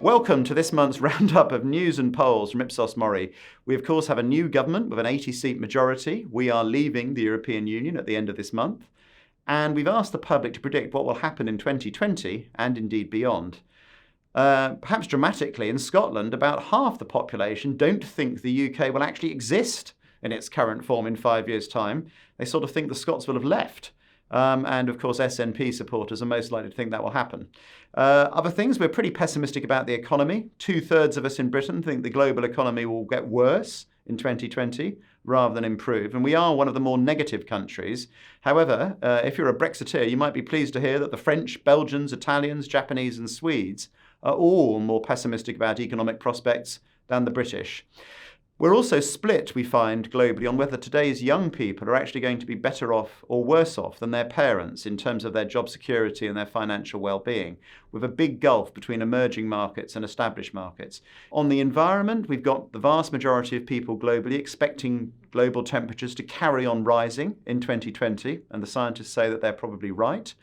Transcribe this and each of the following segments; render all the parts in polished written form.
Welcome to this month's roundup of news and polls from Ipsos MORI. We, of course, have a new government with an 80-seat majority. We are leaving the European Union at the end of this month. And we've asked the public to predict what will happen in 2020 and indeed beyond. Perhaps dramatically, in Scotland, about half the population don't think the UK will actually exist in its current form in 5 years' time. They sort of think the Scots will have left. And of course, SNP supporters are most likely to think that will happen. Other things, we're pretty pessimistic about the economy. 2/3 of us in Britain think the global economy will get worse in 2020 rather than improve. And we are one of the more negative countries. However, if you're a Brexiteer, you might be pleased to hear that the French, Belgians, Italians, Japanese and Swedes are all more pessimistic about economic prospects than the British. We're also split, we find, globally on whether today's young people are actually going to be better off or worse off than their parents in terms of their job security and their financial well-being, with a big gulf between emerging markets and established markets. On the environment, we've got the vast majority of people globally expecting global temperatures to carry on rising in 2020, and the scientists say that they're probably right.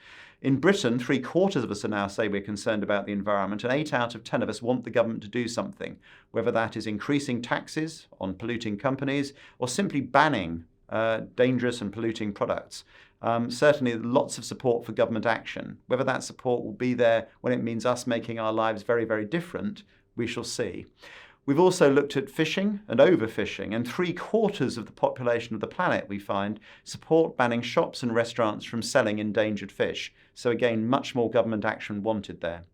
In Britain, 3/4 of us are now say we're concerned about the environment, and 8 out of 10 of us want the government to do something, whether that is increasing taxes on polluting companies or simply banning dangerous and polluting products. Certainly lots of support for government action. Whether that support will be there when it means us making our lives very, very different, we shall see. We've also looked at fishing and overfishing, and 3/4 of the population of the planet, we find, support banning shops and restaurants from selling endangered fish. So again, much more government action wanted there.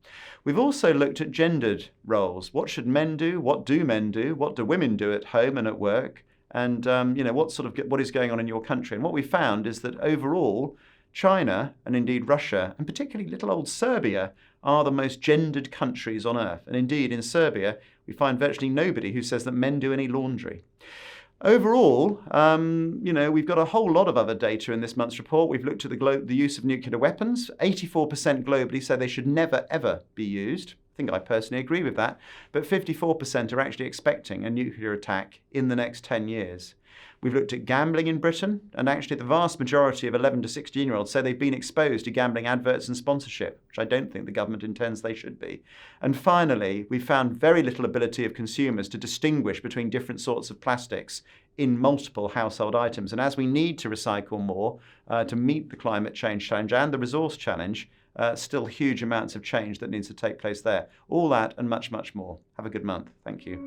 We've also looked at gendered roles. What should men do? What do men do? What do women do at home and at work? And what is going on in your country? And what we found is that overall, China and indeed Russia, and particularly little old Serbia, are the most gendered countries on earth. And indeed, in Serbia, we find virtually nobody who says that men do any laundry. Overall, we've got a whole lot of other data in this month's report. We've looked at the use of nuclear weapons. 84% globally say they should never, ever be used. I think I personally agree with that. But 54% are actually expecting a nuclear attack in the next 10 years. We've looked at gambling in Britain, and actually the vast majority of 11 to 16-year-olds say they've been exposed to gambling adverts and sponsorship, which I don't think the government intends they should be. And finally, we found very little ability of consumers to distinguish between different sorts of plastics in multiple household items. And as we need to recycle more to meet the climate change challenge and the resource challenge, still huge amounts of change that needs to take place there. All that and much, much more. Have a good month. Thank you.